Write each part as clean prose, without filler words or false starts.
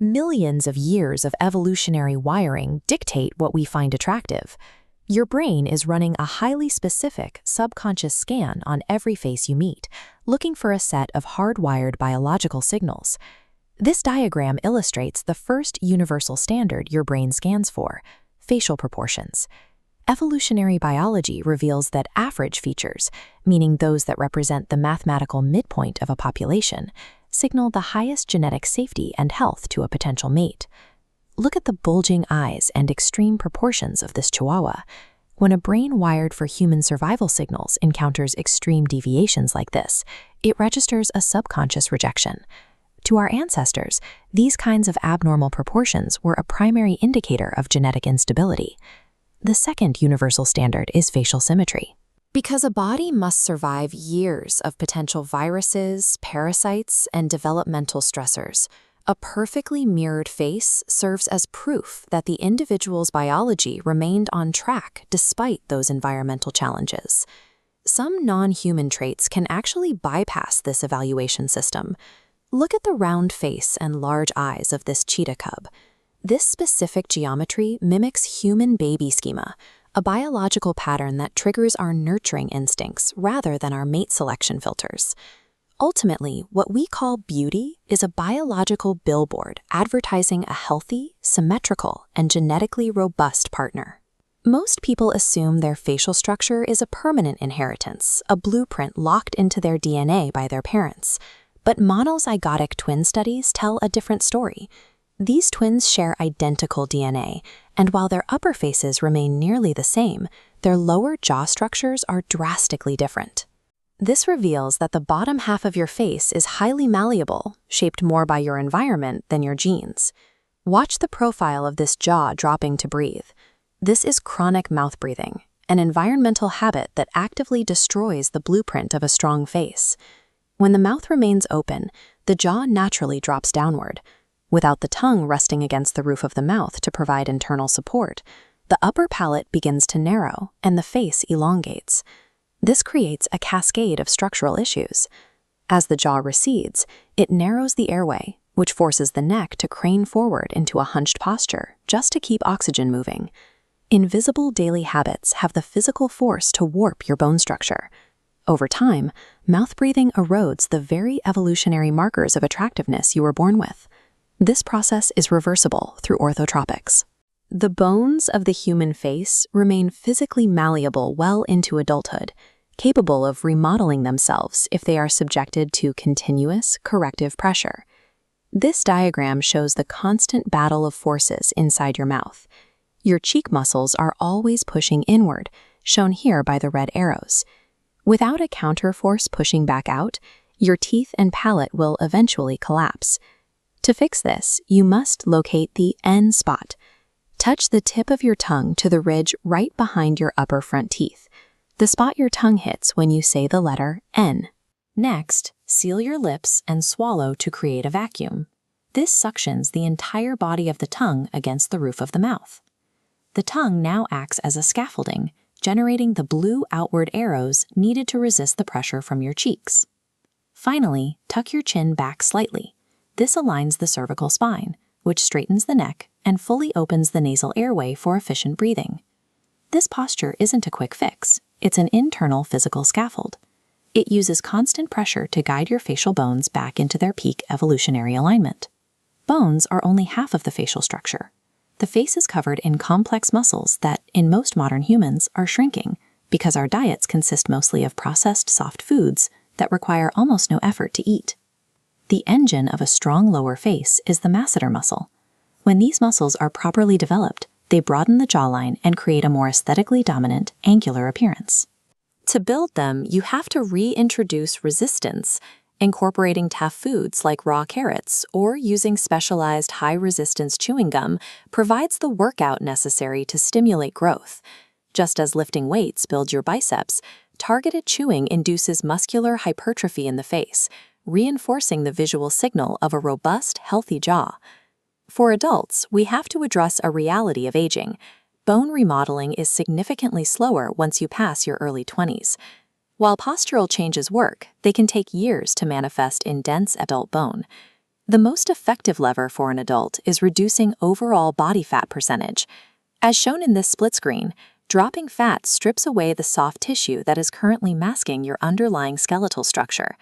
Millions of years of evolutionary wiring dictate what we find attractive. Your brain is running a highly specific subconscious scan on every face you meet, looking for a set of hardwired biological signals. This diagram illustrates the first universal standard your brain scans for: facial proportions. Evolutionary biology reveals that average features, meaning those that represent the mathematical midpoint of a population, signal the highest genetic safety and health to a potential mate. Look at the bulging eyes and extreme proportions of this chihuahua. When a brain wired for human survival signals encounters extreme deviations like this, it registers a subconscious rejection. To our ancestors, these kinds of abnormal proportions were a primary indicator of genetic instability. The second universal standard is facial symmetry. Because a body must survive years of potential viruses, parasites, and developmental stressors, a perfectly mirrored face serves as proof that the individual's biology remained on track despite those environmental challenges. Some non-human traits can actually bypass this evaluation system. Look at the round face and large eyes of this cheetah cub. This specific geometry mimics human baby schema, a biological pattern that triggers our nurturing instincts rather than our mate selection filters. Ultimately, what we call beauty is a biological billboard advertising a healthy, symmetrical, and genetically robust partner. Most people assume their facial structure is a permanent inheritance, a blueprint locked into their DNA by their parents. But monozygotic twin studies tell a different story. These twins share identical DNA, and while their upper faces remain nearly the same, their lower jaw structures are drastically different. This reveals that the bottom half of your face is highly malleable, shaped more by your environment than your genes. Watch the profile of this jaw dropping to breathe. This is chronic mouth breathing, an environmental habit that actively destroys the blueprint of a strong face. When the mouth remains open, the jaw naturally drops downward. Without the tongue resting against the roof of the mouth to provide internal support, the upper palate begins to narrow and the face elongates. This creates a cascade of structural issues. As the jaw recedes, it narrows the airway, which forces the neck to crane forward into a hunched posture just to keep oxygen moving. Invisible daily habits have the physical force to warp your bone structure. Over time, mouth breathing erodes the very evolutionary markers of attractiveness you were born with. This process is reversible through orthotropics. The bones of the human face remain physically malleable well into adulthood, capable of remodeling themselves if they are subjected to continuous corrective pressure. This diagram shows the constant battle of forces inside your mouth. Your cheek muscles are always pushing inward, shown here by the red arrows. Without a counterforce pushing back out, your teeth and palate will eventually collapse. To fix this, you must locate the N spot. Touch the tip of your tongue to the ridge right behind your upper front teeth, the spot your tongue hits when you say the letter N. Next, seal your lips and swallow to create a vacuum. This suctions the entire body of the tongue against the roof of the mouth. The tongue now acts as a scaffolding, generating the blue outward arrows needed to resist the pressure from your cheeks. Finally, tuck your chin back slightly. This aligns the cervical spine, which straightens the neck and fully opens the nasal airway for efficient breathing. This posture isn't a quick fix. It's an internal physical scaffold. It uses constant pressure to guide your facial bones back into their peak evolutionary alignment. Bones are only half of the facial structure. The face is covered in complex muscles that, in most modern humans, are shrinking because our diets consist mostly of processed soft foods that require almost no effort to eat. The engine of a strong lower face is the masseter muscle. When these muscles are properly developed, they broaden the jawline and create a more aesthetically dominant, angular appearance. To build them, you have to reintroduce resistance, incorporating tough foods like raw carrots or using specialized high-resistance chewing gum provides the workout necessary to stimulate growth. Just as lifting weights builds your biceps, targeted chewing induces muscular hypertrophy in the face, reinforcing the visual signal of a robust, healthy jaw. For adults, we have to address a reality of aging. Bone remodeling is significantly slower once you pass your early 20s. While postural changes work, they can take years to manifest in dense adult bone. The most effective lever for an adult is reducing overall body fat percentage. As shown in this split screen, dropping fat strips away the soft tissue that is currently masking your underlying skeletal structure.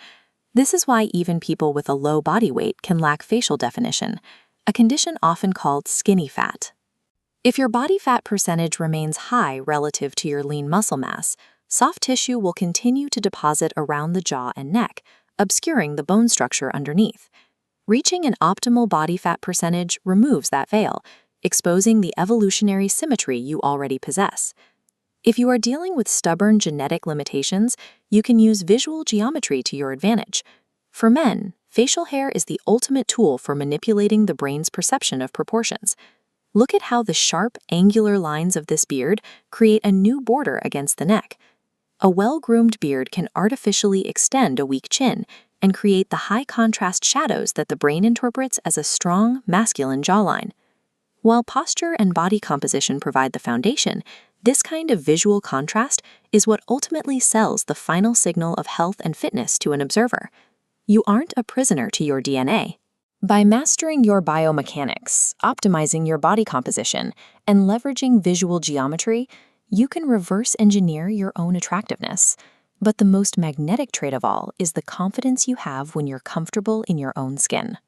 This is why even people with a low body weight can lack facial definition, a condition often called skinny fat. If your body fat percentage remains high relative to your lean muscle mass, soft tissue will continue to deposit around the jaw and neck, obscuring the bone structure underneath. Reaching an optimal body fat percentage removes that veil, exposing the evolutionary symmetry you already possess. If you are dealing with stubborn genetic limitations, you can use visual geometry to your advantage. For men, facial hair is the ultimate tool for manipulating the brain's perception of proportions. Look at how the sharp, angular lines of this beard create a new border against the neck. A well-groomed beard can artificially extend a weak chin and create the high-contrast shadows that the brain interprets as a strong, masculine jawline. While posture and body composition provide the foundation, this kind of visual contrast is what ultimately sells the final signal of health and fitness to an observer. You aren't a prisoner to your DNA. By mastering your biomechanics, optimizing your body composition, and leveraging visual geometry, you can reverse engineer your own attractiveness. But the most magnetic trait of all is the confidence you have when you're comfortable in your own skin.